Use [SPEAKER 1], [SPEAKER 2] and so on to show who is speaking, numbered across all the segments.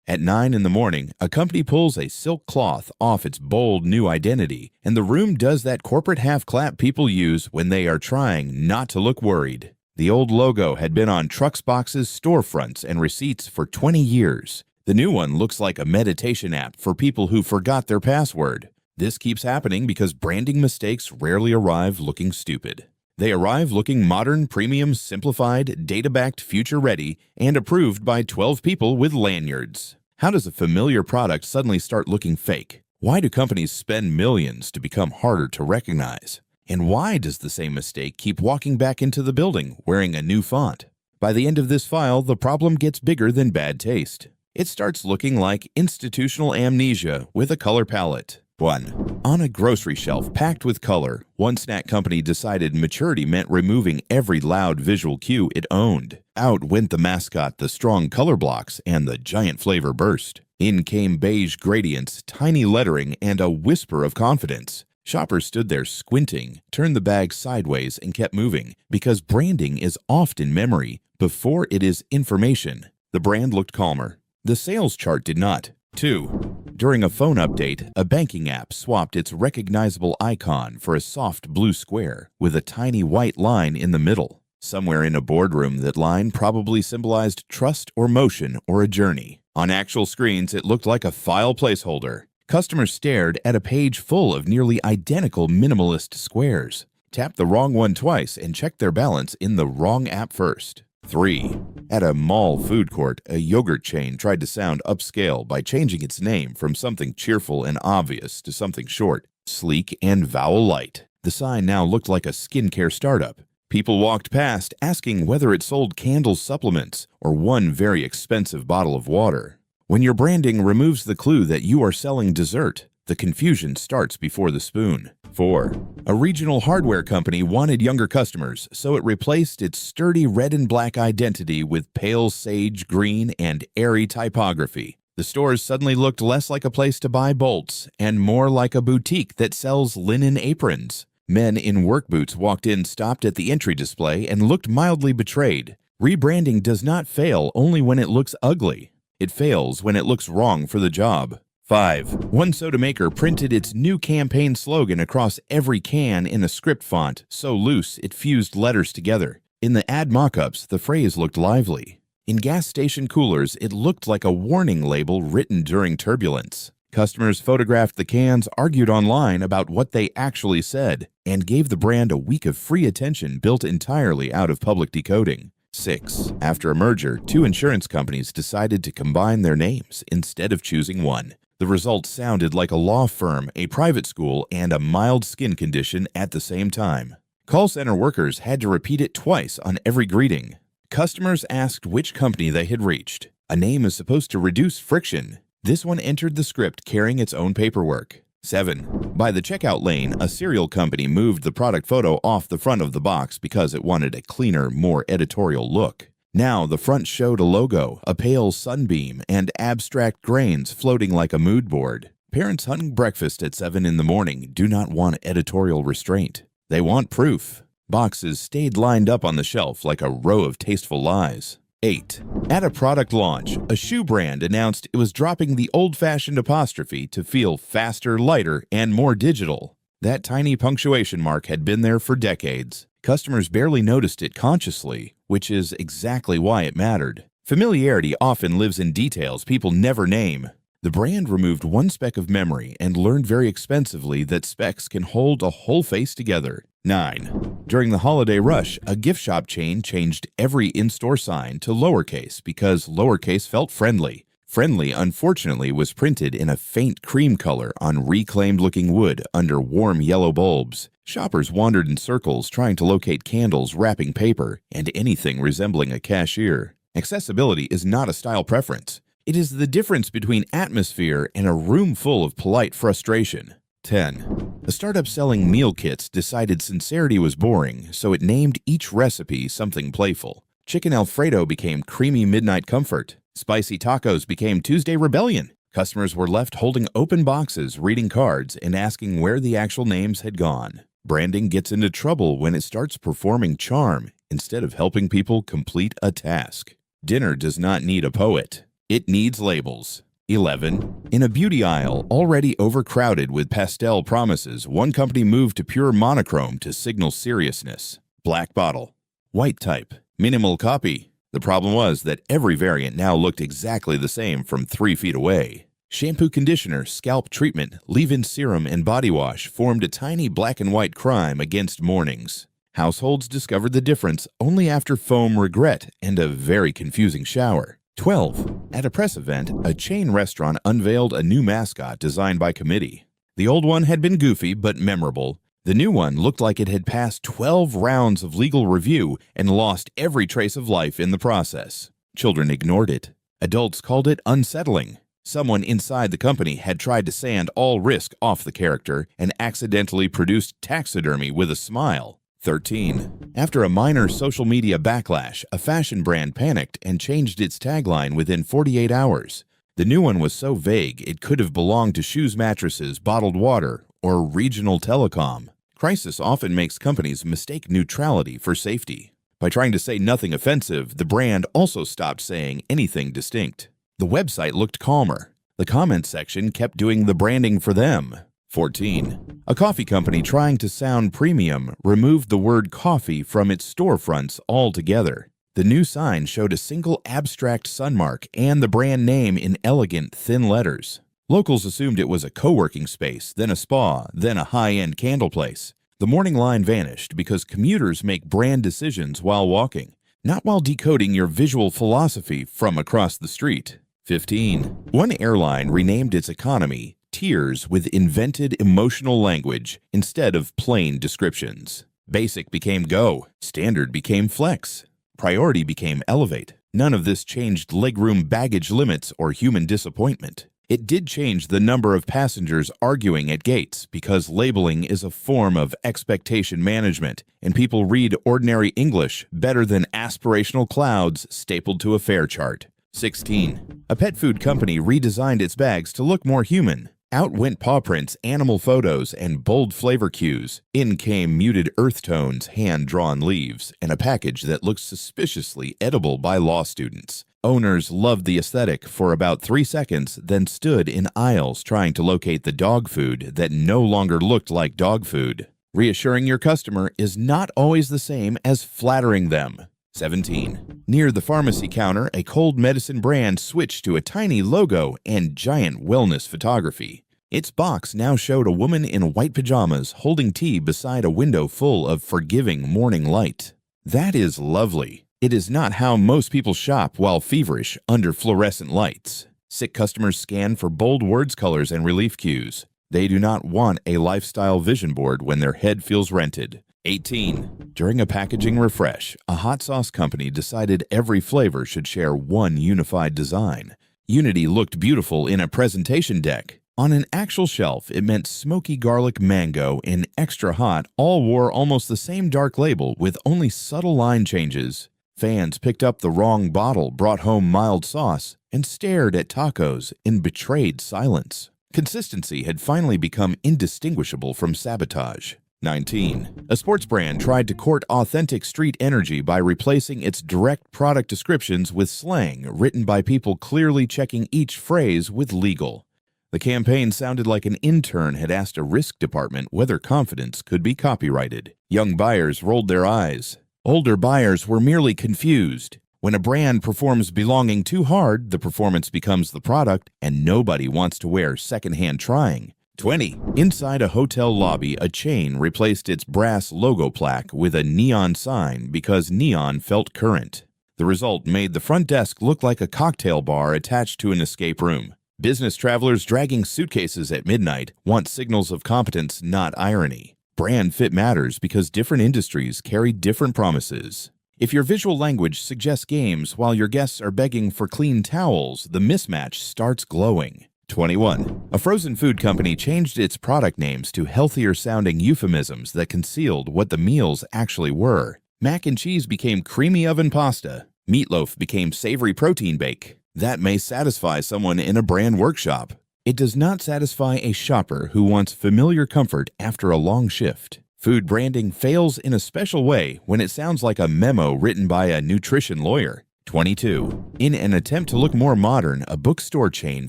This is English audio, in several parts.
[SPEAKER 1] At 9 in the morning, a company pulls a silk cloth off its bold new identity, and the room does that corporate half-clap people use when they are trying not to look worried. The old logo had been on trucks boxes, storefronts, and receipts for 20 years. The new one looks like a meditation app for people who forgot their password. This keeps happening because branding mistakes rarely arrive looking stupid. They arrive looking modern, premium, simplified, data-backed, future-ready, and approved by 12 people with lanyards. How does a familiar product suddenly start looking fake? Why do companies spend millions to become harder to recognize? And why does the same mistake keep walking back into the building wearing a new font? By the end of this file, the problem gets bigger than bad taste. It starts looking like institutional amnesia with a color palette. 1. On a grocery shelf packed with color, one snack company decided maturity meant removing every loud visual cue it owned. Out went the mascot, the strong color blocks, and the giant flavor burst. In came beige gradients, tiny lettering, and a whisper of confidence. Shoppers stood there squinting, turned the bag sideways, and kept moving, because branding is often memory before it is information. The brand looked calmer. The sales chart did not. 2. During a phone update, a banking app swapped its recognizable icon for a soft blue square with a tiny white line in the middle. Somewhere in a boardroom, that line probably symbolized trust or motion or a journey. On actual screens, it looked like a file placeholder. Customers stared at a page full of nearly identical minimalist squares. Tapped the wrong one twice and checked their balance in the wrong app first. 3. At a mall food court, a yogurt chain tried to sound upscale by changing its name from something cheerful and obvious to something short, sleek, and vowel light. The sign now looked like a skincare startup. People walked past asking whether it sold candle supplements or one very expensive bottle of water. When your branding removes the clue that you are selling dessert, the confusion starts before the spoon. 4. A regional hardware company wanted younger customers, so it replaced its sturdy red and black identity with pale sage green and airy typography. The stores suddenly looked less like a place to buy bolts and more like a boutique that sells linen aprons. Men in work boots walked in, stopped at the entry display, and looked mildly betrayed. Rebranding does not fail only when it looks ugly. It fails when it looks wrong for the job. 5. One soda maker printed its new campaign slogan across every can in a script font so loose it fused letters together. In the ad mock-ups, the phrase looked lively. In gas station coolers, it looked like a warning label written during turbulence. Customers photographed the cans, argued online about what they actually said, and gave the brand a week of free attention built entirely out of public decoding. 6. After a merger, 2 insurance companies decided to combine their names instead of choosing one. The result sounded like a law firm, a private school, and a mild skin condition at the same time. Call center workers had to repeat it twice on every greeting. Customers asked which company they had reached. A name is supposed to reduce friction. This one entered the script carrying its own paperwork. 7. By the checkout lane, a cereal company moved the product photo off the front of the box because it wanted a cleaner, more editorial look. Now the front showed a logo, a pale sunbeam, and abstract grains floating like a mood board. Parents hunting breakfast at 7 in the morning do not want editorial restraint. They want proof. Boxes stayed lined up on the shelf like a row of tasteful lies. 8. At a product launch, a shoe brand announced it was dropping the old-fashioned apostrophe to feel faster, lighter, and more digital. That tiny punctuation mark had been there for decades. Customers barely noticed it consciously, which is exactly why it mattered. Familiarity often lives in details people never name. The brand removed one speck of memory and learned very expensively that specks can hold a whole face together. 9. During the holiday rush, a gift shop chain changed every in-store sign to lowercase because lowercase felt friendly. Friendly, unfortunately, was printed in a faint cream color on reclaimed-looking wood under warm yellow bulbs. Shoppers wandered in circles trying to locate candles, wrapping paper, and anything resembling a cashier. Accessibility is not a style preference. It is the difference between atmosphere and a room full of polite frustration. 10. A startup selling meal kits decided sincerity was boring, so it named each recipe something playful. Chicken Alfredo became Creamy Midnight Comfort. Spicy tacos became Tuesday Rebellion. Customers were left holding open boxes, reading cards, and asking where the actual names had gone. Branding gets into trouble when it starts performing charm instead of helping people complete a task. Dinner does not need a poet. It needs labels. 11. In a beauty aisle already overcrowded with pastel promises, one company moved to pure monochrome to signal seriousness. Black bottle. White type. Minimal copy. The problem was that every variant now looked exactly the same from 3 feet away. Shampoo, conditioner, scalp treatment, leave-in serum, and body wash formed a tiny black and white crime against mornings. Households discovered the difference only after foam regret and a very confusing shower. 12. At a press event, a chain restaurant unveiled a new mascot designed by committee. The old one had been goofy but memorable. The new one looked like it had passed 12 rounds of legal review and lost every trace of life in the process. Children ignored it. Adults called it unsettling. Someone inside the company had tried to sand all risk off the character and accidentally produced taxidermy with a smile. 13. After a minor social media backlash, a fashion brand panicked and changed its tagline within 48 hours. The new one was so vague it could have belonged to shoes, mattresses, bottled water, or regional telecom. Crisis often makes companies mistake neutrality for safety. By trying to say nothing offensive, the brand also stopped saying anything distinct. The website looked calmer. The comments section kept doing the branding for them. 14. A coffee company trying to sound premium removed the word coffee from its storefronts altogether. The new sign showed a single abstract sunmark and the brand name in elegant, thin letters. Locals assumed it was a co-working space, then a spa, then a high-end candle place. The morning line vanished because commuters make brand decisions while walking, not while decoding your visual philosophy from across the street. 15. One airline renamed its economy Tiers with invented emotional language instead of plain descriptions. Basic became Go, Standard became Flex, Priority became Elevate. None of this changed legroom baggage limits or human disappointment. It did change the number of passengers arguing at gates because labeling is a form of expectation management, and people read ordinary English better than aspirational clouds stapled to a fare chart. 16. A pet food company redesigned its bags to look more human. Out went paw prints, animal photos, and bold flavor cues. In came muted earth tones, hand-drawn leaves, and a package that looked suspiciously edible by law students. Owners loved the aesthetic for about 3 seconds, then stood in aisles trying to locate the dog food that no longer looked like dog food. Reassuring your customer is not always the same as flattering them. 17. Near the pharmacy counter, a cold medicine brand switched to a tiny logo and giant wellness photography. Its box now showed a woman in white pajamas holding tea beside a window full of forgiving morning light. That is lovely. It is not how most people shop while feverish under fluorescent lights. Sick customers scan for bold words, colors, and relief cues. They do not want a lifestyle vision board when their head feels rented. 18. During a packaging refresh, a hot sauce company decided every flavor should share one unified design. Unity looked beautiful in a presentation deck. On an actual shelf, it meant smoky garlic mango and extra hot all wore almost the same dark label with only subtle line changes. Fans picked up the wrong bottle, brought home mild sauce, and stared at tacos in betrayed silence. Consistency had finally become indistinguishable from sabotage. 19. A sports brand tried to court authentic street energy by replacing its direct product descriptions with slang written by people clearly checking each phrase with legal. The campaign sounded like an intern had asked a risk department whether confidence could be copyrighted. Young buyers rolled their eyes. Older buyers were merely confused. When a brand performs belonging too hard, the performance becomes the product, and nobody wants to wear secondhand trying. 20. Inside a hotel lobby, a chain replaced its brass logo plaque with a neon sign because neon felt current. The result made the front desk look like a cocktail bar attached to an escape room. Business travelers dragging suitcases at midnight want signals of competence, not irony. Brand fit matters because different industries carry different promises. If your visual language suggests games while your guests are begging for clean towels, the mismatch starts glowing. 21. A frozen food company changed its product names to healthier-sounding euphemisms that concealed what the meals actually were. Mac and cheese became creamy oven pasta. Meatloaf became savory protein bake. That may satisfy someone in a brand workshop. It does not satisfy a shopper who wants familiar comfort after a long shift. Food branding fails in a special way when it sounds like a memo written by a nutrition lawyer. 22. In an attempt to look more modern, a bookstore chain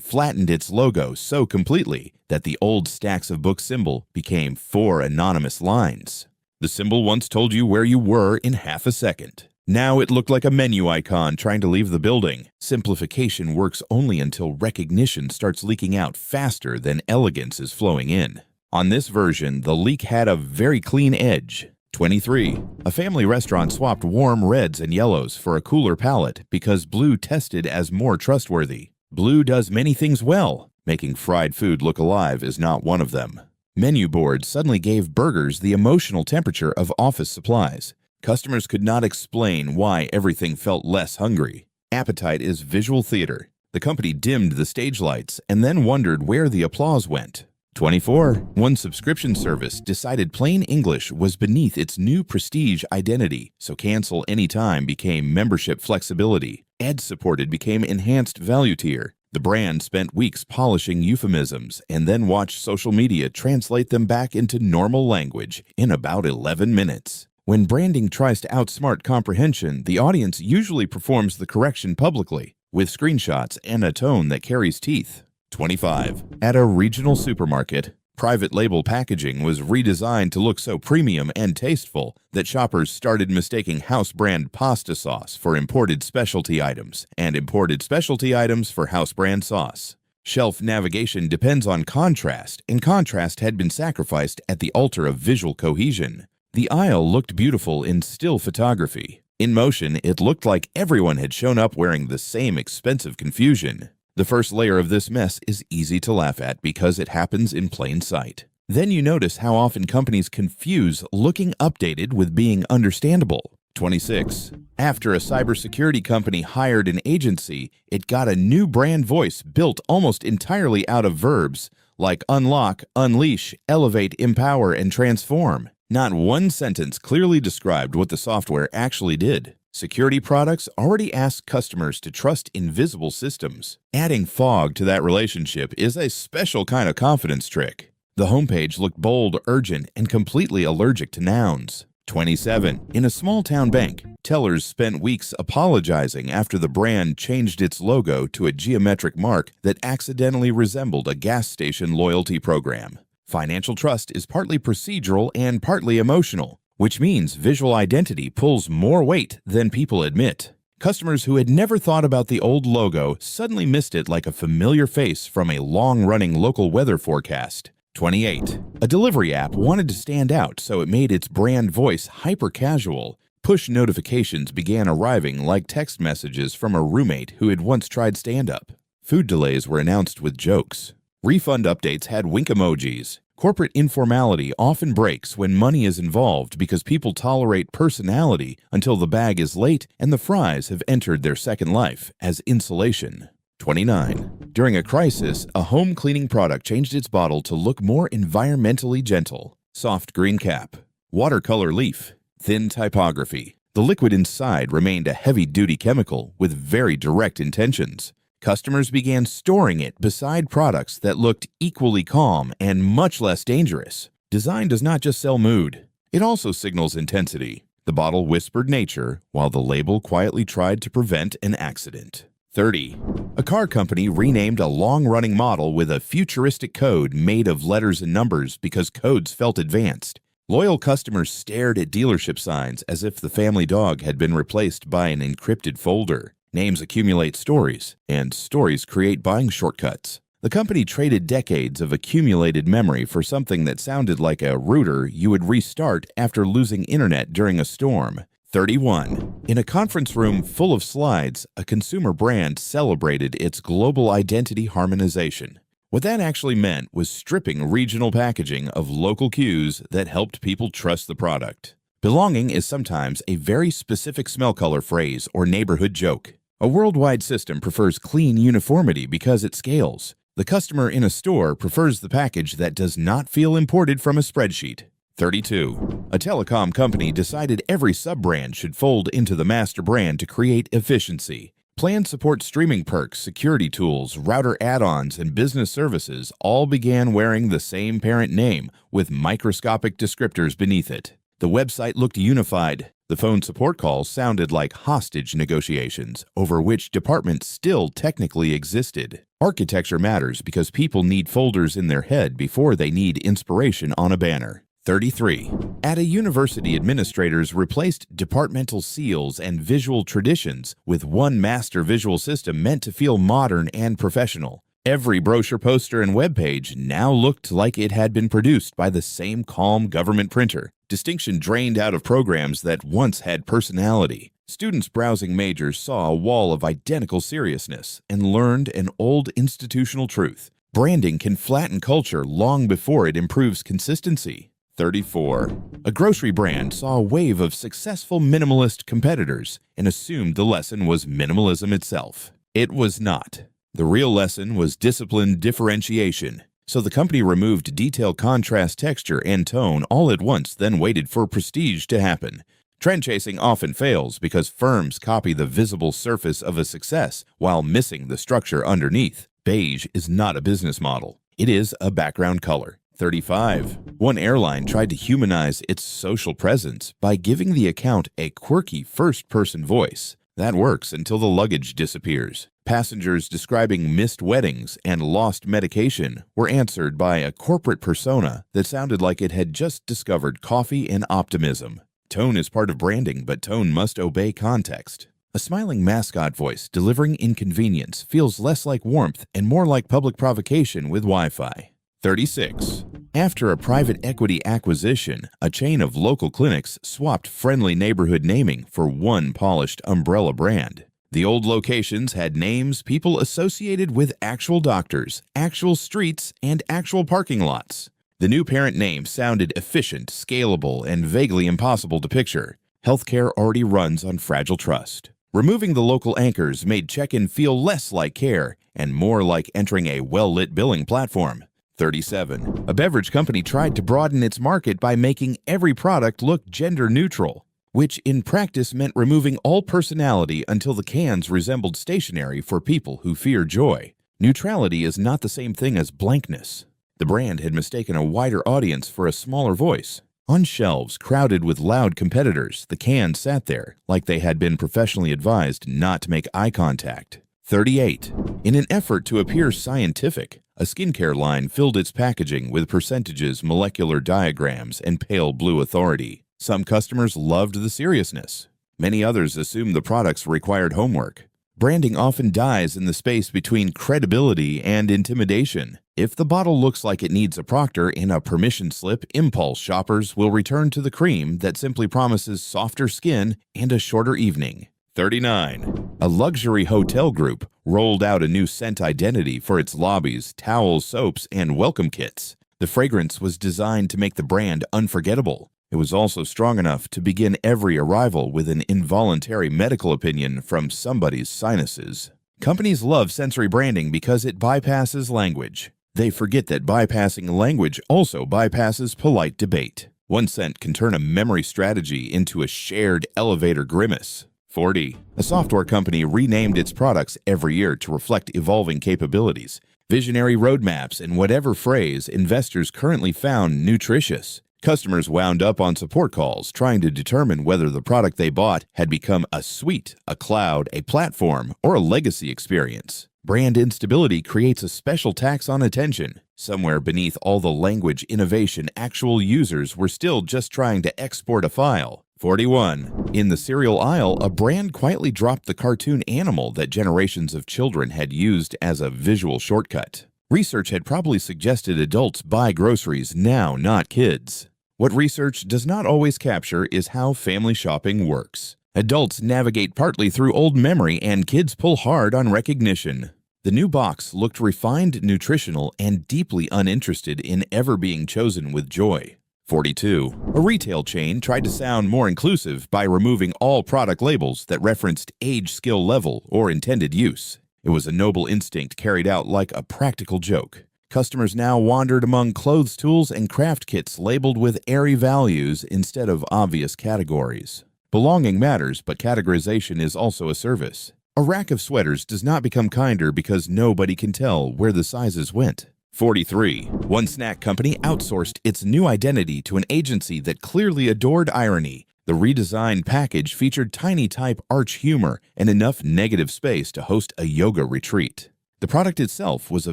[SPEAKER 1] flattened its logo so completely that the old stacks of books symbol became 4 anonymous lines. The symbol once told you where you were in half a second. Now it looked like a menu icon trying to leave the building. Simplification works only until recognition starts leaking out faster than elegance is flowing in. On this version, the leak had a very clean edge. 23. A family restaurant swapped warm reds and yellows for a cooler palette because blue tested as more trustworthy. Blue does many things well. Making fried food look alive is not one of them. Menu boards suddenly gave burgers the emotional temperature of office supplies. Customers could not explain why everything felt less hungry. Appetite is visual theater. The company dimmed the stage lights and then wondered where the applause went. 24. One subscription service decided plain English was beneath its new prestige identity, so cancel anytime became membership flexibility. Ad-supported became enhanced value tier. The brand spent weeks polishing euphemisms and then watched social media translate them back into normal language in about 11 minutes. When branding tries to outsmart comprehension, the audience usually performs the correction publicly, with screenshots and a tone that carries teeth. 25. At a regional supermarket, private label packaging was redesigned to look so premium and tasteful that shoppers started mistaking house brand pasta sauce for imported specialty items, and imported specialty items for house brand sauce. Shelf navigation depends on contrast, and contrast had been sacrificed at the altar of visual cohesion. The aisle looked beautiful in still photography. In motion, it looked like everyone had shown up wearing the same expensive confusion. The first layer of this mess is easy to laugh at because it happens in plain sight. Then you notice how often companies confuse looking updated with being understandable. 26. After a cybersecurity company hired an agency, it got a new brand voice built almost entirely out of verbs like unlock, unleash, elevate, empower, and transform. Not one sentence clearly described what the software actually did. Security products already ask customers to trust invisible systems. Adding fog to that relationship is a special kind of confidence trick. The homepage looked bold, urgent, and completely allergic to nouns. 27. In a small-town bank, tellers spent weeks apologizing after the brand changed its logo to a geometric mark that accidentally resembled a gas station loyalty program. Financial trust is partly procedural and partly emotional, which means visual identity pulls more weight than people admit. Customers who had never thought about the old logo suddenly missed it like a familiar face from a long-running local weather forecast. 28. A delivery app wanted to stand out, so it made its brand voice hyper-casual. Push notifications began arriving like text messages from a roommate who had once tried stand-up. Food delays were announced with jokes. Refund updates had wink emojis. Corporate informality often breaks when money is involved because people tolerate personality until the bag is late and the fries have entered their second life as insulation. 29. During a crisis, a home cleaning product changed its bottle to look more environmentally gentle. Soft green cap, watercolor leaf, thin typography. The liquid inside remained a heavy-duty chemical with very direct intentions. Customers began storing it beside products that looked equally calm and much less dangerous. Design does not just sell mood. It also signals intensity. The bottle whispered nature, while the label quietly tried to prevent an accident. 30. A car company renamed a long-running model with a futuristic code made of letters and numbers because codes felt advanced. Loyal customers stared at dealership signs as if the family dog had been replaced by an encrypted folder. Names accumulate stories, and stories create buying shortcuts. The company traded decades of accumulated memory for something that sounded like a router you would restart after losing internet during a storm. 31. In a conference room full of slides, a consumer brand celebrated its global identity harmonization. What that actually meant was stripping regional packaging of local cues that helped people trust the product. Belonging is sometimes a very specific smell color phrase or neighborhood joke. A worldwide system prefers clean uniformity because it scales. The customer in a store prefers the package that does not feel imported from a spreadsheet. 32. A telecom company decided every sub-brand should fold into the master brand to create efficiency. Plans support streaming perks, security tools, router add-ons, and business services all began wearing the same parent name with microscopic descriptors beneath it. The website looked unified. The phone support calls sounded like hostage negotiations over which department still technically existed. Architecture matters because people need folders in their head before they need inspiration on a banner. 33. At a university, administrators replaced departmental seals and visual traditions with one master visual system meant to feel modern and professional. Every brochure, poster, and webpage now looked like it had been produced by the same calm government printer. Distinction drained out of programs that once had personality. Students browsing majors saw a wall of identical seriousness and learned an old institutional truth. Branding can flatten culture long before it improves consistency. 34. A grocery brand saw a wave of successful minimalist competitors and assumed the lesson was minimalism itself. It was not. The real lesson was disciplined differentiation. So the company removed detail, contrast, texture, and tone all at once, then waited for prestige to happen. Trend chasing often fails because firms copy the visible surface of a success while missing the structure underneath. Beige is not a business model. It is a background color. 35. One airline tried to humanize its social presence by giving the account a quirky first-person voice. That works until the luggage disappears. Passengers describing missed weddings and lost medication were answered by a corporate persona that sounded like it had just discovered coffee and optimism. Tone is part of branding, but tone must obey context. A smiling mascot voice delivering inconvenience feels less like warmth and more like public provocation with Wi-Fi. 36. After a private equity acquisition, a chain of local clinics swapped friendly neighborhood naming for one polished umbrella brand. The old locations had names people associated with actual doctors, actual streets, and actual parking lots. The new parent name sounded efficient, scalable, and vaguely impossible to picture. Healthcare already runs on fragile trust. Removing the local anchors made check-in feel less like care and more like entering a well-lit billing platform. 37. A beverage company tried to broaden its market by making every product look gender neutral, which in practice meant removing all personality until the cans resembled stationery for people who fear joy. Neutrality is not the same thing as blankness. The brand had mistaken a wider audience for a smaller voice. On shelves crowded with loud competitors, the cans sat there like they had been professionally advised not to make eye contact. 38. In an effort to appear scientific, a skincare line filled its packaging with percentages, molecular diagrams, and pale blue authority. Some customers loved the seriousness. Many others assumed the products required homework. Branding often dies in the space between credibility and intimidation. If the bottle looks like it needs a proctor in a permission slip, impulse shoppers will return to the cream that simply promises softer skin and a shorter evening. 39. A luxury hotel group rolled out a new scent identity for its lobbies, towels, soaps, and welcome kits. The fragrance was designed to make the brand unforgettable. It was also strong enough to begin every arrival with an involuntary medical opinion from somebody's sinuses. Companies love sensory branding because it bypasses language. They forget that bypassing language also bypasses polite debate. One scent can turn a memory strategy into a shared elevator grimace. 40. A software company renamed its products every year to reflect evolving capabilities, visionary roadmaps, and whatever phrase investors currently found nutritious. Customers wound up on support calls trying to determine whether the product they bought had become a suite, a cloud, a platform, or a legacy experience. Brand instability creates a special tax on attention. Somewhere beneath all the language innovation, actual users were still just trying to export a file. 41. In the cereal aisle, a brand quietly dropped the cartoon animal that generations of children had used as a visual shortcut. Research had probably suggested adults buy groceries now, not kids. What research does not always capture is how family shopping works. Adults navigate partly through old memory, and kids pull hard on recognition. The new box looked refined, nutritional, and deeply uninterested in ever being chosen with joy. 42. A retail chain tried to sound more inclusive by removing all product labels that referenced age, skill level, or intended use. It was a noble instinct carried out like a practical joke. Customers now wandered among clothes tools and craft kits labeled with airy values instead of obvious categories. Belonging matters, but categorization is also a service. A rack of sweaters does not become kinder because nobody can tell where the sizes went. 43. One snack company outsourced its new identity to an agency that clearly adored irony. The The redesigned package featured tiny type arch humor and enough negative space to host a yoga retreat. The product itself was a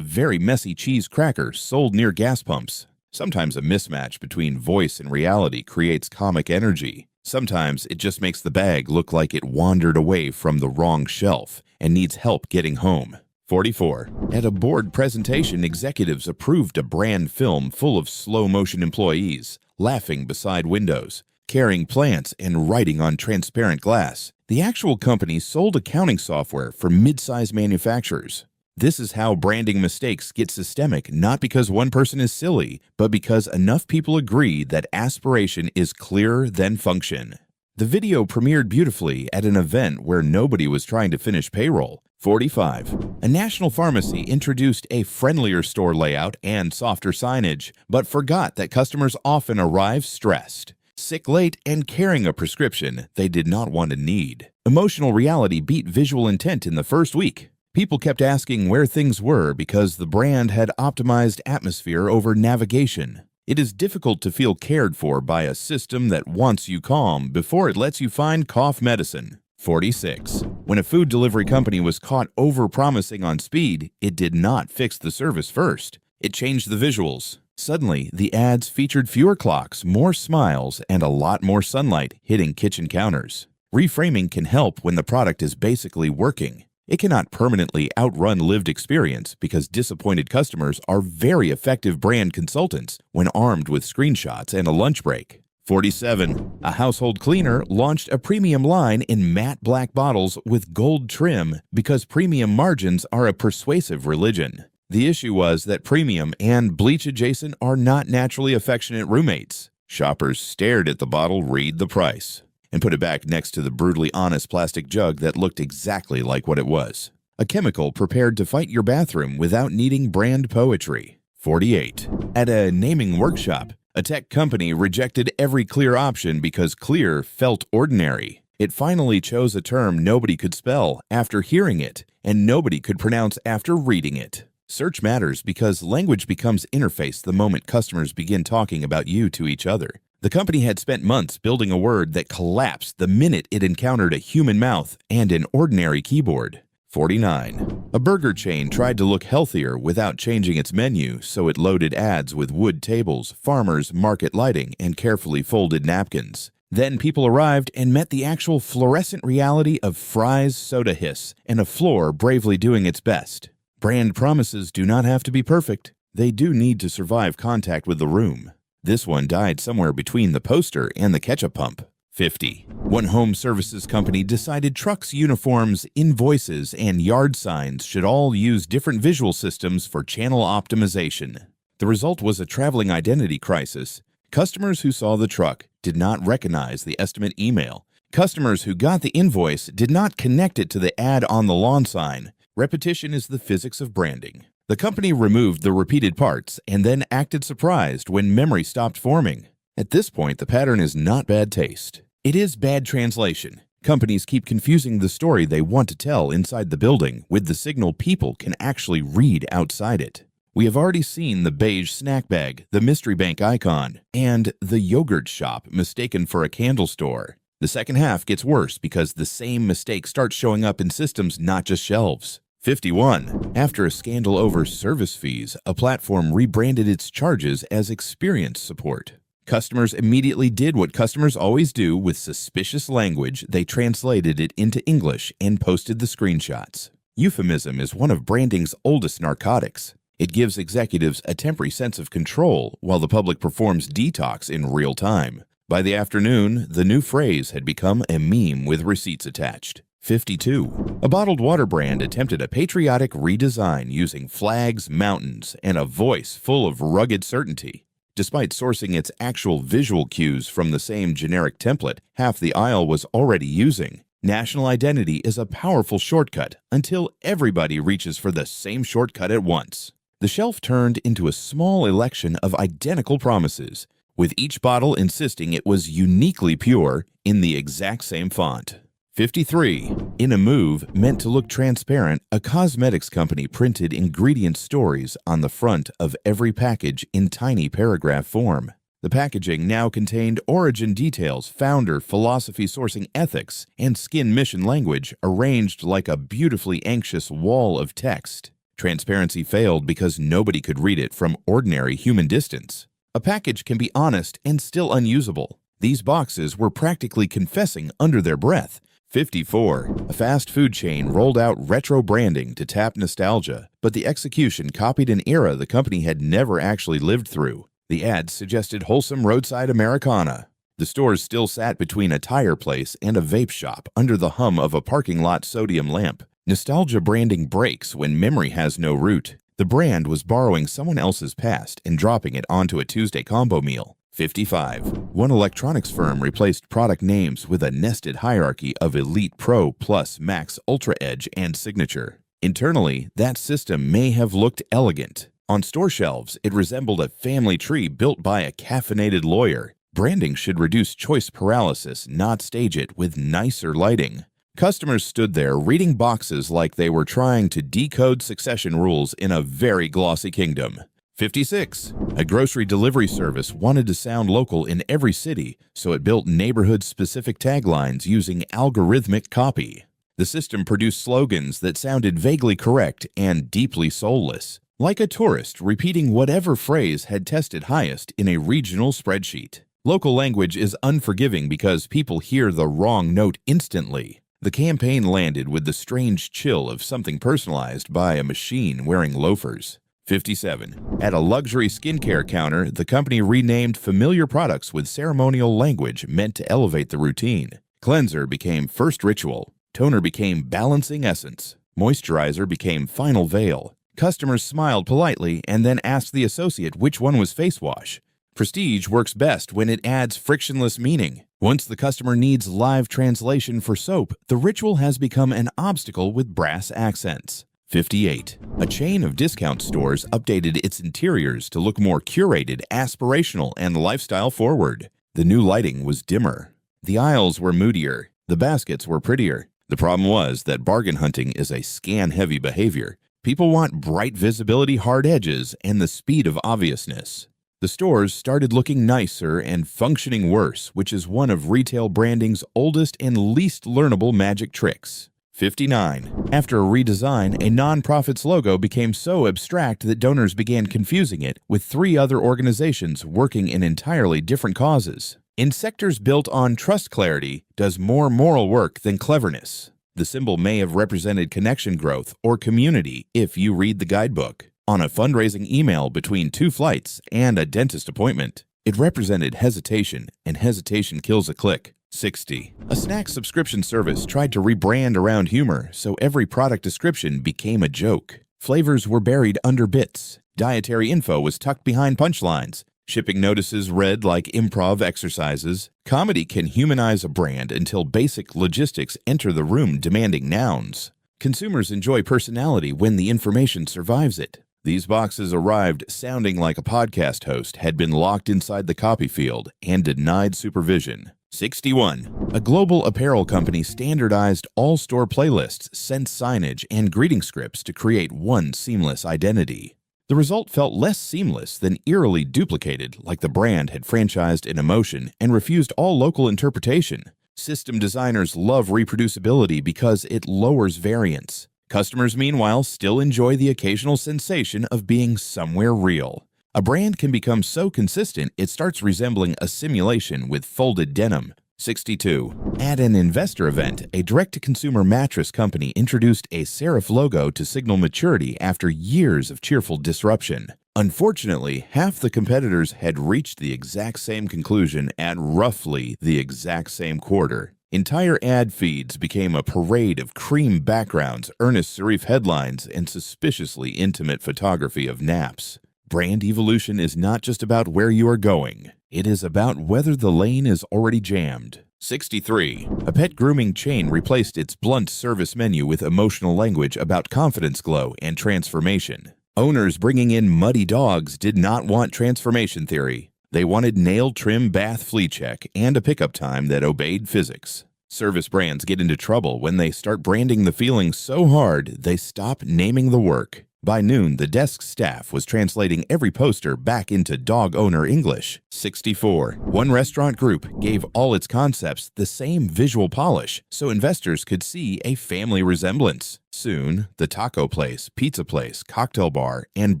[SPEAKER 1] very messy cheese cracker sold near gas pumps. Sometimes a mismatch between voice and reality creates comic energy. Sometimes it just makes the bag look like it wandered away from the wrong shelf and needs help getting home. 44. At a board presentation, executives approved a brand film full of slow-motion employees, laughing beside windows, carrying plants, and writing on transparent glass. The actual company sold accounting software for mid-size manufacturers. This is how branding mistakes get systemic, not because one person is silly, but because enough people agree that aspiration is clearer than function. The video premiered beautifully at an event where nobody was trying to finish payroll. 45. A national pharmacy introduced a friendlier store layout and softer signage, but forgot that customers often arrive stressed, sick late, and carrying a prescription they did not want to need. Emotional reality beat visual intent in the first week. People kept asking where things were because the brand had optimized atmosphere over navigation. It is difficult to feel cared for by a system that wants you calm before it lets you find cough medicine. 46. When a food delivery company was caught over-promising on speed, it did not fix the service first. It changed the visuals. Suddenly, the ads featured fewer clocks, more smiles, and a lot more sunlight hitting kitchen counters. Reframing can help when the product is basically working. It cannot permanently outrun lived experience because disappointed customers are very effective brand consultants when armed with screenshots and a lunch break. 47. A household cleaner launched a premium line in matte black bottles with gold trim because premium margins are a persuasive religion. The issue was that premium and bleach adjacent are not naturally affectionate roommates. Shoppers stared at the bottle read the price and put it back next to the brutally honest plastic jug that looked exactly like what it was. A chemical prepared to fight your bathroom without needing brand poetry. 48. At a naming workshop, a tech company rejected every clear option because clear felt ordinary. It finally chose a term nobody could spell after hearing it, and nobody could pronounce after reading it. Search matters because language becomes interface the moment customers begin talking about you to each other. The company had spent months building a word that collapsed the minute it encountered a human mouth and an ordinary keyboard. 49. A burger chain tried to look healthier without changing its menu, so it loaded ads with wood tables, farmers market lighting, and carefully folded napkins. Then people arrived and met the actual fluorescent reality of fries, soda hiss, and a floor bravely doing its best. Brand promises do not have to be perfect. They do need to survive contact with the room. This one died somewhere between the poster and the ketchup pump. 50. One home services company decided trucks, uniforms, invoices, and yard signs should all use different visual systems for channel optimization. The result was a traveling identity crisis. Customers who saw the truck did not recognize the estimate email. Customers who got the invoice did not connect it to the ad on the lawn sign. Repetition is the physics of branding. The company removed the repeated parts and then acted surprised when memory stopped forming. At this point, the pattern is not bad taste. It is bad translation. Companies keep confusing the story they want to tell inside the building with the signal people can actually read outside it. We have already seen the beige snack bag, the mystery bank icon, and the yogurt shop mistaken for a candle store. The second half gets worse because the same mistake starts showing up in systems, not just shelves. 51. After a scandal over service fees, a platform rebranded its charges as experience support. Customers immediately did what customers always do with suspicious language. They translated it into English and posted the screenshots. Euphemism is one of branding's oldest narcotics. It gives executives a temporary sense of control while the public performs detox in real time. By the afternoon, the new phrase had become a meme with receipts attached. 52. A bottled water brand attempted a patriotic redesign using flags, mountains, and a voice full of rugged certainty. Despite sourcing its actual visual cues from the same generic template half the aisle was already using, national identity is a powerful shortcut until everybody reaches for the same shortcut at once. The shelf turned into a small election of identical promises, with each bottle insisting it was uniquely pure in the exact same font. 53. In a move meant to look transparent, a cosmetics company printed ingredient stories on the front of every package in tiny paragraph form. The packaging now contained origin details, founder, philosophy, sourcing, ethics, and skin mission language arranged like a beautifully anxious wall of text. Transparency failed because nobody could read it from ordinary human distance. A package can be honest and still unusable. These boxes were practically confessing under their breath. 54. A fast food chain rolled out retro branding to tap nostalgia, but the execution copied an era the company had never actually lived through. The ads suggested wholesome roadside Americana. The stores still sat between a tire place and a vape shop under the hum of a parking lot sodium lamp. Nostalgia branding breaks when memory has no root. The brand was borrowing someone else's past and dropping it onto a Tuesday combo meal. 55. One electronics firm replaced product names with a nested hierarchy of Elite Pro, Plus, Max, Ultra Edge, and Signature. Internally, that system may have looked elegant. On store shelves, it resembled a family tree built by a caffeinated lawyer. Branding should reduce choice paralysis, not stage it with nicer lighting. Customers stood there reading boxes like they were trying to decode succession rules in a very glossy kingdom. 56. A grocery delivery service wanted to sound local in every city, so it built neighborhood-specific taglines using algorithmic copy. The system produced slogans that sounded vaguely correct and deeply soulless, like a tourist repeating whatever phrase had tested highest in a regional spreadsheet. Local language is unforgiving because people hear the wrong note instantly. The campaign landed with the strange chill of something personalized by a machine wearing loafers. 57. At a luxury skincare counter, the company renamed familiar products with ceremonial language meant to elevate the routine. Cleanser became First Ritual. Toner became Balancing Essence. Moisturizer became Final Veil. Customers smiled politely and then asked the associate which one was face wash. Prestige works best when it adds frictionless meaning. Once the customer needs live translation for soap, the ritual has become an obstacle with brass accents. 58. A chain of discount stores updated its interiors to look more curated, aspirational, and lifestyle-forward. The new lighting was dimmer. The aisles were moodier. The baskets were prettier. The problem was that bargain hunting is a scan-heavy behavior. People want bright visibility, hard edges, and the speed of obviousness. The stores started looking nicer and functioning worse, which is one of retail branding's oldest and least learnable magic tricks. 59. After a redesign, a nonprofit's logo became so abstract that donors began confusing it with 3 other organizations working in entirely different causes. In sectors built on trust, clarity does more moral work than cleverness. The symbol may have represented connection growth or community if you read the guidebook. On a fundraising email between 2 flights and a dentist appointment, it represented hesitation, and hesitation kills a click. 60. A snack subscription service tried to rebrand around humor, so every product description became a joke. Flavors were buried under bits. Dietary info was tucked behind punchlines. Shipping notices read like improv exercises. Comedy can humanize a brand until basic logistics enter the room demanding nouns. Consumers enjoy personality when the information survives it. These boxes arrived sounding like a podcast host had been locked inside the copy field and denied supervision. 61. A global apparel company standardized all store playlists, sent signage, and greeting scripts to create one seamless identity. The result felt less seamless than eerily duplicated, like the brand had franchised an emotion and refused all local interpretation. System designers love reproducibility because it lowers variance. Customers, meanwhile, still enjoy the occasional sensation of being somewhere real. A brand can become so consistent it starts resembling a simulation with folded denim. 62. At an investor event, a direct-to-consumer mattress company introduced a serif logo to signal maturity after years of cheerful disruption. Unfortunately, half the competitors had reached the exact same conclusion at roughly the exact same quarter. Entire ad feeds became a parade of cream backgrounds, earnest serif headlines, and suspiciously intimate photography of naps. Brand evolution is not just about where you are going. It is about whether the lane is already jammed. 63. A pet grooming chain replaced its blunt service menu with emotional language about confidence glow and transformation. Owners bringing in muddy dogs did not want transformation theory. They wanted nail-trim bath flea check and a pickup time that obeyed physics. Service brands get into trouble when they start branding the feeling so hard they stop naming the work. By noon, the desk staff was translating every poster back into dog owner English. 64. One restaurant group gave all its concepts the same visual polish so investors could see a family resemblance. Soon, the taco place, pizza place, cocktail bar, and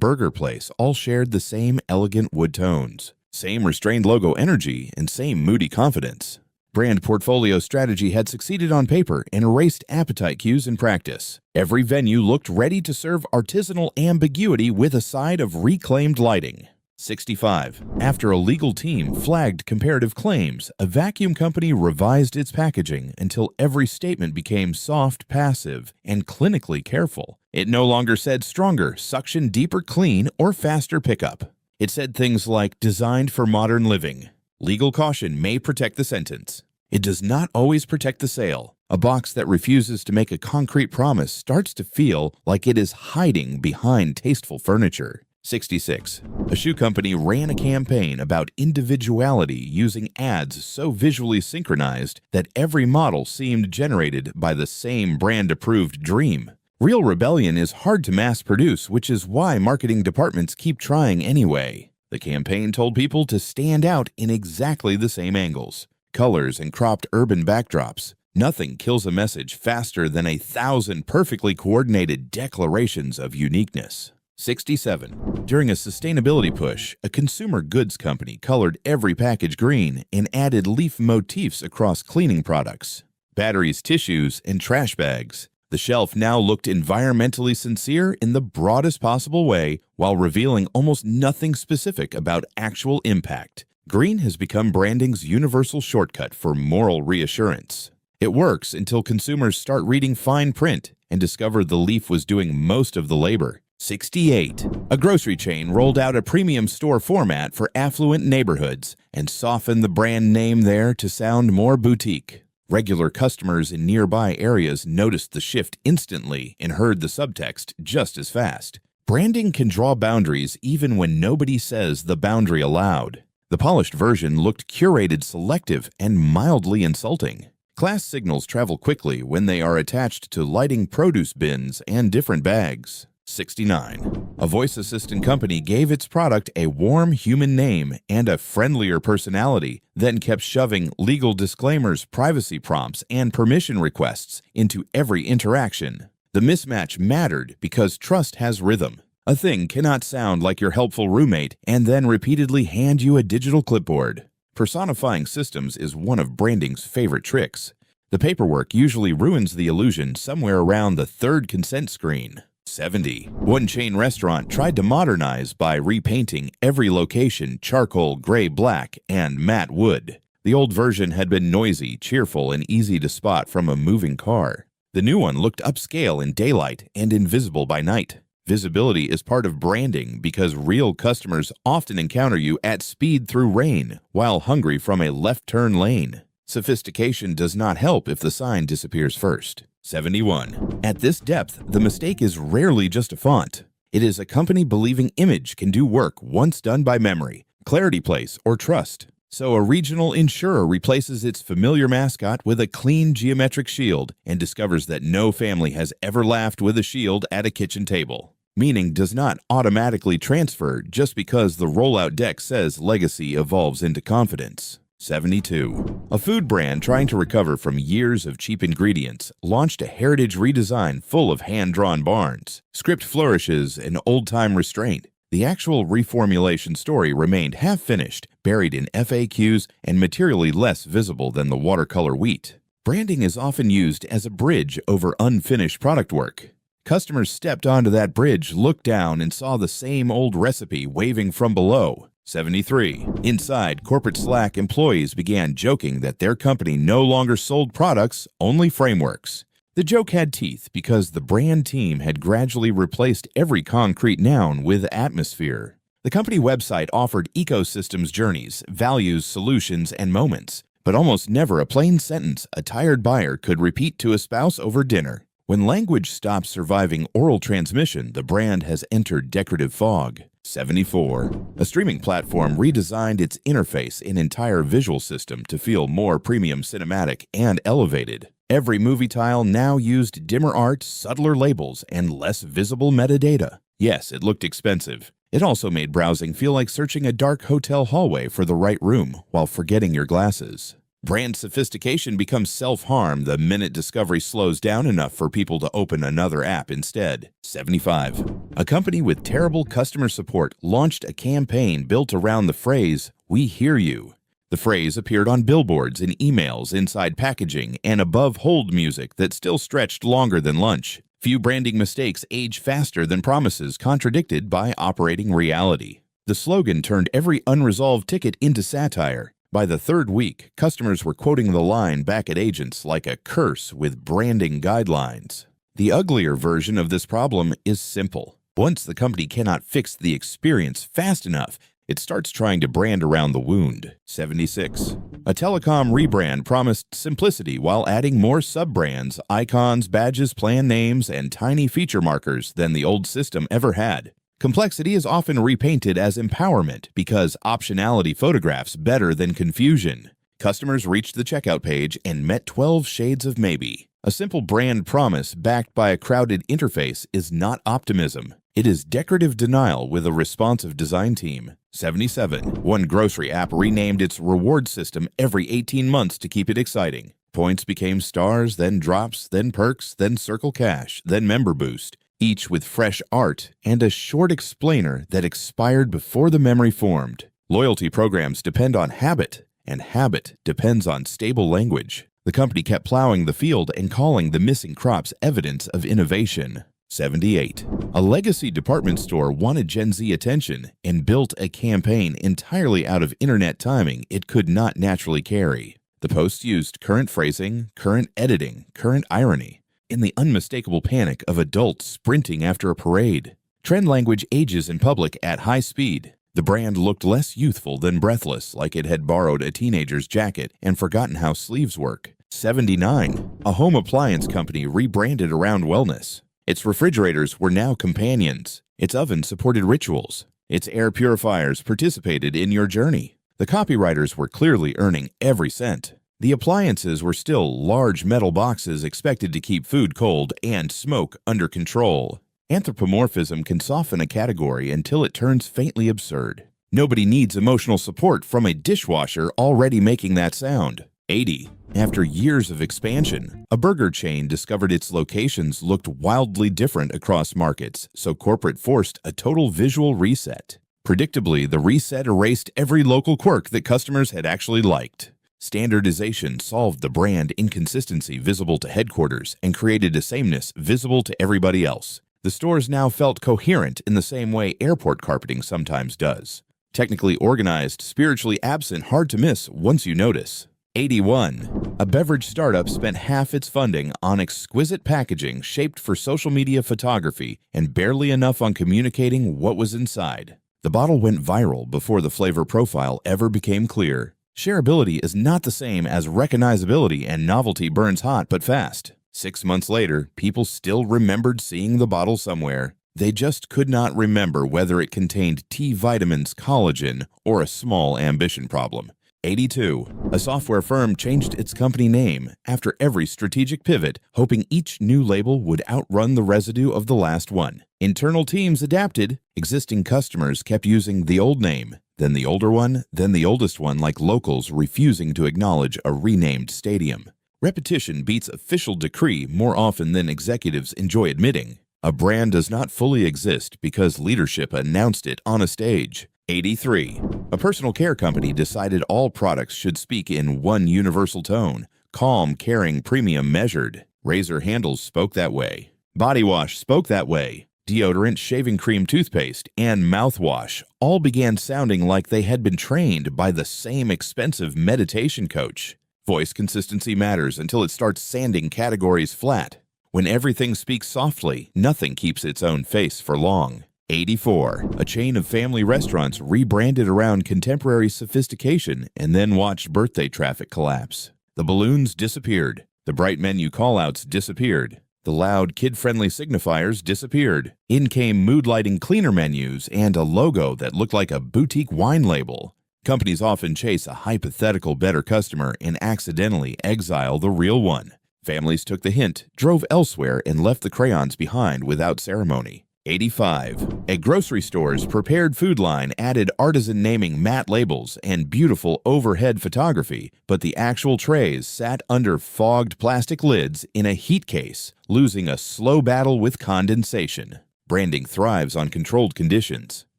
[SPEAKER 1] burger place all shared the same elegant wood tones, same restrained logo energy, and same moody confidence. Brand portfolio strategy had succeeded on paper and erased appetite cues in practice. Every venue looked ready to serve artisanal ambiguity with a side of reclaimed lighting. 65. After a legal team flagged comparative claims, a vacuum company revised its packaging until every statement became soft, passive, and clinically careful. It no longer said stronger, suction deeper clean, or faster pickup. It said things like designed for modern living. Legal caution may protect the sentence. It does not always protect the sale. A box that refuses to make a concrete promise starts to feel like it is hiding behind tasteful furniture. 66. A shoe company ran a campaign about individuality using ads so visually synchronized that every model seemed generated by the same brand-approved dream. Real rebellion is hard to mass produce, which is why marketing departments keep trying anyway. The campaign told people to stand out in exactly the same angles, colors, and cropped urban backdrops. Nothing kills a message faster than 1,000 perfectly coordinated declarations of uniqueness. 67. During a sustainability push, a consumer goods company colored every package green and added leaf motifs across cleaning products, batteries, tissues, and trash bags. The shelf now looked environmentally sincere in the broadest possible way while revealing almost nothing specific about actual impact. Green has become branding's universal shortcut for moral reassurance. It works until consumers start reading fine print and discover the leaf was doing most of the labor. 68. A grocery chain rolled out a premium store format for affluent neighborhoods and softened the brand name there to sound more boutique. Regular customers in nearby areas noticed the shift instantly and heard the subtext just as fast. Branding can draw boundaries even when nobody says the boundary aloud. The polished version looked curated, selective, and mildly insulting. Class signals travel quickly when they are attached to lighting produce bins and different bags. 69. A voice assistant company gave its product a warm human name and a friendlier personality, then kept shoving legal disclaimers, privacy prompts, and permission requests into every interaction. The mismatch mattered because trust has rhythm. A thing cannot sound like your helpful roommate and then repeatedly hand you a digital clipboard. Personifying systems is one of branding's favorite tricks. The paperwork usually ruins the illusion somewhere around the third consent screen. 70. One chain restaurant tried to modernize by repainting every location charcoal, gray, black, and matte wood. The old version had been noisy, cheerful, and easy to spot from a moving car. The new one looked upscale in daylight and invisible by night. Visibility is part of branding because real customers often encounter you at speed through rain while hungry from a left turn lane. Sophistication does not help if the sign disappears first. 71. At this depth, the mistake is rarely just a font. It is a company believing image can do work once done by memory, clarity place, or trust. So a regional insurer replaces its familiar mascot with a clean geometric shield and discovers that no family has ever laughed with a shield at a kitchen table. Meaning does not automatically transfer just because the rollout deck says legacy evolves into confidence. 72. A food brand trying to recover from years of cheap ingredients launched a heritage redesign full of hand-drawn barns, script flourishes, and old-time restraint. The actual reformulation story remained half-finished, buried in FAQs, and materially less visible than the watercolor wheat. Branding is often used as a bridge over unfinished product work. Customers stepped onto that bridge, looked down, and saw the same old recipe waving from below. 73. Inside corporate Slack, employees began joking that their company no longer sold products, only frameworks. The joke had teeth because the brand team had gradually replaced every concrete noun with atmosphere. The company website offered ecosystems journeys, values, solutions, and moments, but almost never a plain sentence a tired buyer could repeat to a spouse over dinner. When language stops surviving oral transmission, the brand has entered decorative fog. 74. A streaming platform redesigned its interface and entire visual system to feel more premium, cinematic, and elevated. Every movie tile now used dimmer art, subtler labels, and less visible metadata. Yes, it looked expensive. It also made browsing feel like searching a dark hotel hallway for the right room while forgetting your glasses. Brand sophistication becomes self-harm the minute discovery slows down enough for people to open another app instead. 75. A company with terrible customer support launched a campaign built around the phrase, "We hear you." The phrase appeared on billboards, in emails, inside packaging, and above hold music that still stretched longer than lunch. Few branding mistakes age faster than promises contradicted by operating reality. The slogan turned every unresolved ticket into satire. By the third week, customers were quoting the line back at agents like a curse with branding guidelines. The uglier version of this problem is simple. Once the company cannot fix the experience fast enough, it starts trying to brand around the wound. 76. A telecom rebrand promised simplicity while adding more sub-brands, icons, badges, plan names, and tiny feature markers than the old system ever had. Complexity is often repainted as empowerment because optionality photographs better than confusion. Customers reached the checkout page and met 12 shades of maybe. A simple brand promise backed by a crowded interface is not optimism. It is decorative denial with a responsive design team. 77. One grocery app renamed its reward system every 18 months to keep it exciting. Points became stars, then drops, then perks, then Circle Cash, then Member Boost, each with fresh art and a short explainer that expired before the memory formed. Loyalty programs depend on habit, and habit depends on stable language. The company kept plowing the field and calling the missing crops evidence of innovation. 78. A legacy department store wanted Gen Z attention and built a campaign entirely out of internet timing it could not naturally carry. The posts used current phrasing, current editing, current irony, in the unmistakable panic of adults sprinting after a parade. Trend language ages in public at high speed. The brand looked less youthful than breathless, like it had borrowed a teenager's jacket and forgotten how sleeves work. 79. A home appliance company rebranded around wellness. Its refrigerators were now companions. Its oven supported rituals. Its air purifiers participated in your journey. The copywriters were clearly earning every cent. The appliances were still large metal boxes expected to keep food cold and smoke under control. Anthropomorphism can soften a category until it turns faintly absurd. Nobody needs emotional support from a dishwasher already making that sound. 80. After years of expansion, a burger chain discovered its locations looked wildly different across markets, so corporate forced a total visual reset. Predictably, the reset erased every local quirk that customers had actually liked. Standardization solved the brand inconsistency visible to headquarters and created a sameness visible to everybody else. The stores now felt coherent in the same way airport carpeting sometimes does. Technically organized, spiritually absent, hard to miss once you notice. 81. A beverage startup spent half its funding on exquisite packaging shaped for social media photography and barely enough on communicating what was inside. The bottle went viral before the flavor profile ever became clear. Shareability is not the same as recognizability, and novelty burns hot but fast. 6 months later, people still remembered seeing the bottle somewhere. They just could not remember whether it contained T vitamins, collagen, or a small ambition problem. 82. A software firm changed its company name after every strategic pivot, hoping each new label would outrun the residue of the last one. Internal teams adapted. Existing customers kept using the old name, then the older one, then the oldest one, like locals refusing to acknowledge a renamed stadium. Repetition beats official decree more often than executives enjoy admitting. A brand does not fully exist because leadership announced it on a stage. 83. A personal care company decided all products should speak in one universal tone. Calm, caring, premium, measured. Razor handles spoke that way. Body wash spoke that way. Deodorant, shaving cream, toothpaste, and mouthwash all began sounding like they had been trained by the same expensive meditation coach. Voice consistency matters until it starts sanding categories flat. When everything speaks softly, nothing keeps its own face for long. 84. A chain of family restaurants rebranded around contemporary sophistication and then watched birthday traffic collapse. The balloons disappeared. The bright menu callouts disappeared. The loud, kid-friendly signifiers disappeared. In came mood-lighting cleaner menus and a logo that looked like a boutique wine label. Companies often chase a hypothetical better customer and accidentally exile the real one. Families took the hint, drove elsewhere, and left the crayons behind without ceremony. 85. A grocery store's prepared food line added artisan naming matte labels and beautiful overhead photography, but the actual trays sat under fogged plastic lids in a heat case, losing a slow battle with condensation. Branding thrives on controlled conditions.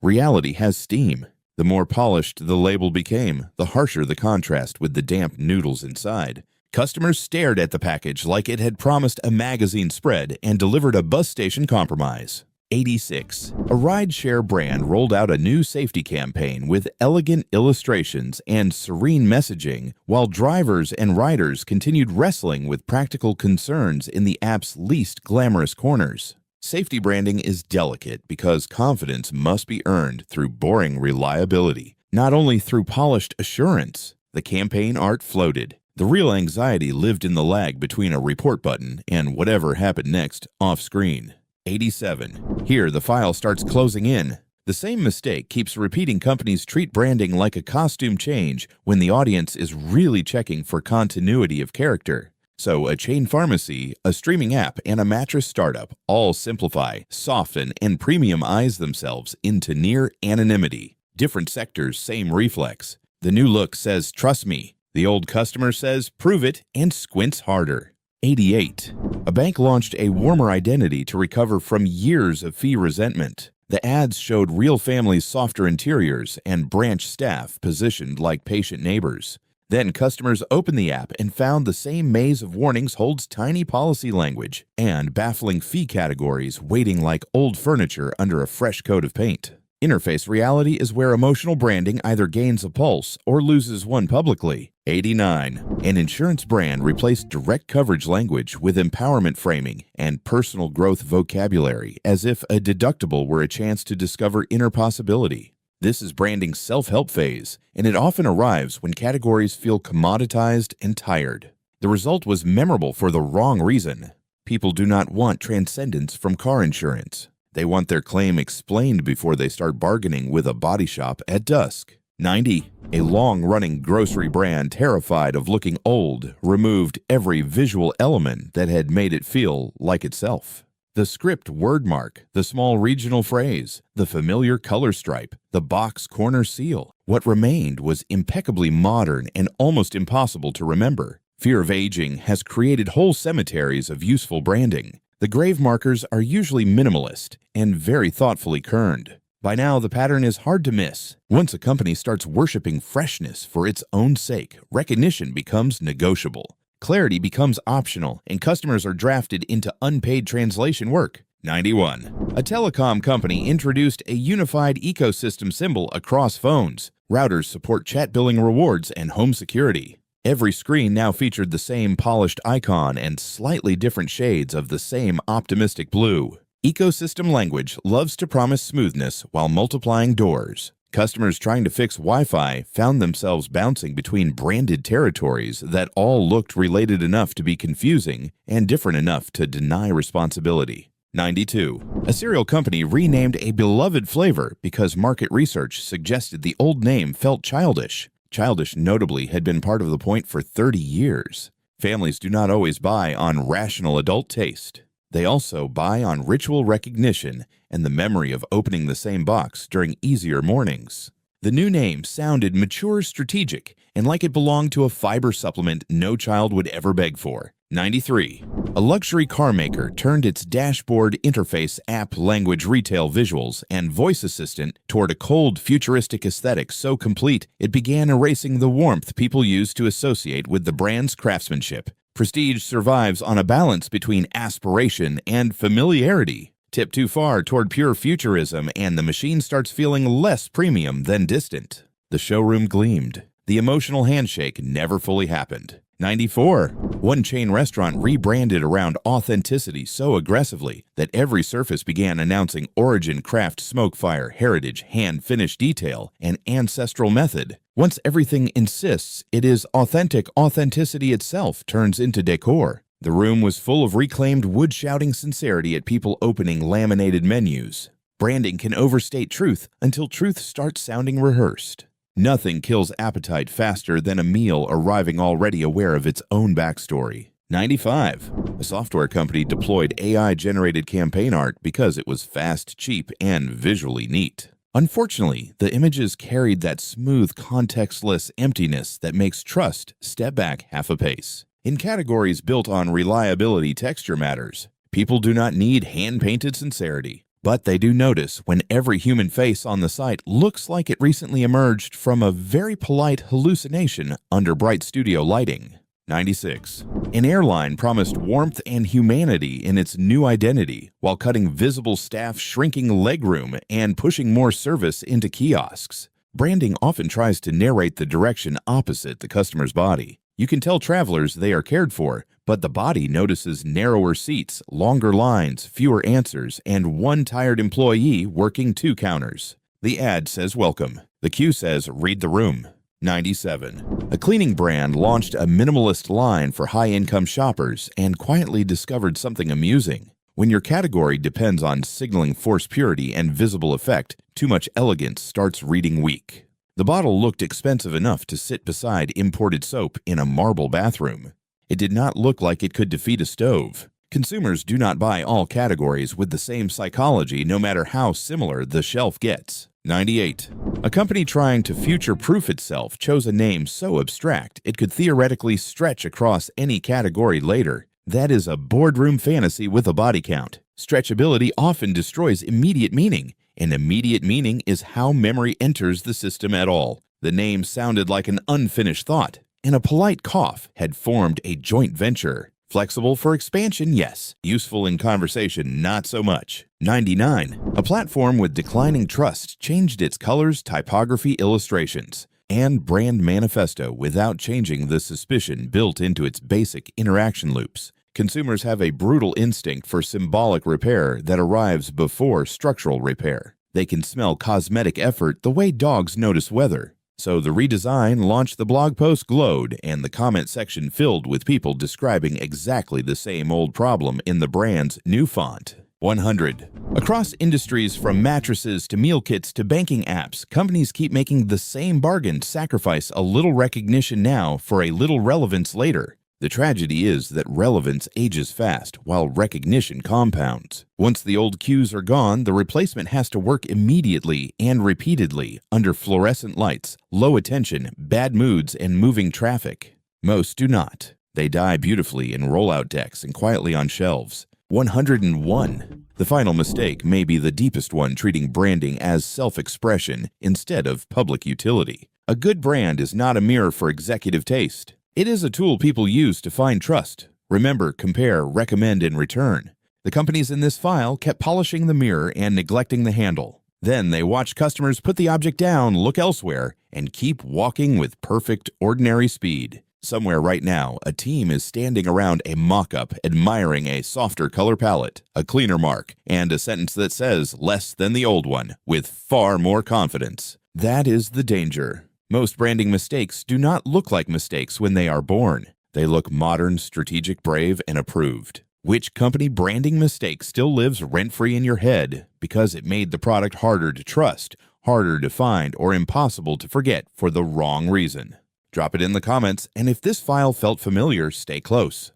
[SPEAKER 1] Reality has steam. The more polished the label became, the harsher the contrast with the damp noodles inside. Customers stared at the package like it had promised a magazine spread and delivered a bus station compromise. 86. A rideshare brand rolled out a new safety campaign with elegant illustrations and serene messaging, while drivers and riders continued wrestling with practical concerns in the app's least glamorous corners. Safety branding is delicate because confidence must be earned through boring reliability, not only through polished assurance. The campaign art floated. The real anxiety lived in the lag between a report button and whatever happened next off-screen. 87. Here, the file starts closing in. The same mistake keeps repeating. Companies treat branding like a costume change when the audience is really checking for continuity of character. So a chain pharmacy, a streaming app, and a mattress startup all simplify, soften, and premiumize themselves into near anonymity. Different sectors, same reflex. The new look says, "Trust me." The old customer says, "Prove it," and squints harder. 88. A bank launched a warmer identity to recover from years of fee resentment. The ads showed real families' softer interiors and branch staff positioned like patient neighbors. Then customers opened the app and found the same maze of warnings holds tiny policy language and baffling fee categories waiting like old furniture under a fresh coat of paint. Interface reality is where emotional branding either gains a pulse or loses one publicly. 89. An insurance brand replaced direct coverage language with empowerment framing and personal growth vocabulary, as if a deductible were a chance to discover inner possibility. This is branding's self-help phase, and it often arrives when categories feel commoditized and tired. The result was memorable for the wrong reason. People do not want transcendence from car insurance. They want their claim explained before they start bargaining with a body shop at dusk. 90. A long-running grocery brand, terrified of looking old, removed every visual element that had made it feel like itself. The script word mark, the small regional phrase, the familiar color stripe, the box corner seal. What remained was impeccably modern and almost impossible to remember. Fear of aging has created whole cemeteries of useful branding. The grave markers are usually minimalist and very thoughtfully kerned. By now, the pattern is hard to miss. Once a company starts worshiping freshness for its own sake, recognition becomes negotiable. Clarity becomes optional, and customers are drafted into unpaid translation work. 91. A telecom company introduced a unified ecosystem symbol across phones. Routers support chat billing rewards and home security. Every screen now featured the same polished icon and slightly different shades of the same optimistic blue. Ecosystem language loves to promise smoothness while multiplying doors. Customers trying to fix Wi-Fi found themselves bouncing between branded territories that all looked related enough to be confusing and different enough to deny responsibility. 92. A cereal company renamed a beloved flavor because market research suggested the old name felt childish. Childish, notably, had been part of the point for 30 years. Families do not always buy on rational adult taste. They also buy on ritual recognition and the memory of opening the same box during easier mornings. The new name sounded mature, strategic, and like it belonged to a fiber supplement no child would ever beg for. 93. A luxury car maker turned its dashboard interface app language retail visuals and voice assistant toward a cold, futuristic aesthetic so complete it began erasing the warmth people used to associate with the brand's craftsmanship. Prestige survives on a balance between aspiration and familiarity. Tip too far toward pure futurism and the machine starts feeling less premium than distant. The showroom gleamed. The emotional handshake never fully happened. 94. One chain restaurant rebranded around authenticity so aggressively that every surface began announcing origin, craft, smoke fire, heritage, hand-finished detail, and ancestral method. Once everything insists it is authentic, authenticity itself turns into decor. The room was full of reclaimed wood shouting sincerity at people opening laminated menus. Branding can overstate truth until truth starts sounding rehearsed. Nothing kills appetite faster than a meal arriving already aware of its own backstory. 95. A software company deployed AI-generated campaign art because it was fast, cheap, and visually neat. Unfortunately, the images carried that smooth, contextless emptiness that makes trust step back half a pace. In categories built on reliability, texture matters. People do not need hand-painted sincerity, but they do notice when every human face on the site looks like it recently emerged from a very polite hallucination under bright studio lighting. 96. An airline promised warmth and humanity in its new identity while cutting visible staff, shrinking legroom, and pushing more service into kiosks. Branding often tries to narrate the direction opposite the customer's body. You can tell travelers they are cared for, but the body notices narrower seats, longer lines, fewer answers, and one tired employee working 2 counters. The ad says welcome. The cue says read the room. 97. A cleaning brand launched a minimalist line for high-income shoppers and quietly discovered something amusing. When your category depends on signaling force purity and visible effect, too much elegance starts reading weak. The bottle looked expensive enough to sit beside imported soap in a marble bathroom. It did not look like it could defeat a stove. Consumers do not buy all categories with the same psychology no matter how similar the shelf gets. 98. A company trying to future-proof itself chose a name so abstract it could theoretically stretch across any category later. That is a boardroom fantasy with a body count. Stretchability often destroys immediate meaning, and immediate meaning is how memory enters the system at all. The name sounded like an unfinished thought, and a polite cough had formed a joint venture. Flexible for expansion, yes. Useful in conversation, not so much. 99. A platform with declining trust changed its colors, typography, illustrations, and brand manifesto without changing the suspicion built into its basic interaction loops. Consumers have a brutal instinct for symbolic repair that arrives before structural repair. They can smell cosmetic effort the way dogs notice weather. So the redesign launched, the blog post glowed, and the comment section filled with people describing exactly the same old problem in the brand's new font. 100. Across industries from mattresses to meal kits to banking apps, companies keep making the same bargain: sacrifice a little recognition now for a little relevance later. The tragedy is that relevance ages fast while recognition compounds. Once the old cues are gone, the replacement has to work immediately and repeatedly under fluorescent lights, low attention, bad moods, and moving traffic. Most do not. They die beautifully in rollout decks and quietly on shelves. 101. The final mistake may be the deepest one, treating branding as self-expression instead of public utility. A good brand is not a mirror for executive taste. It is a tool people use to find trust. Remember, compare, recommend, and return. The companies in this file kept polishing the mirror and neglecting the handle. Then they watched customers put the object down, look elsewhere, and keep walking with perfect, ordinary speed. Somewhere right now, a team is standing around a mock-up admiring a softer color palette, a cleaner mark, and a sentence that says less than the old one, with far more confidence. That is the danger. Most branding mistakes do not look like mistakes when they are born. They look modern, strategic, brave, and approved. Which company branding mistake still lives rent-free in your head because it made the product harder to trust, harder to find, or impossible to forget for the wrong reason? Drop it in the comments, and if this file felt familiar, stay close.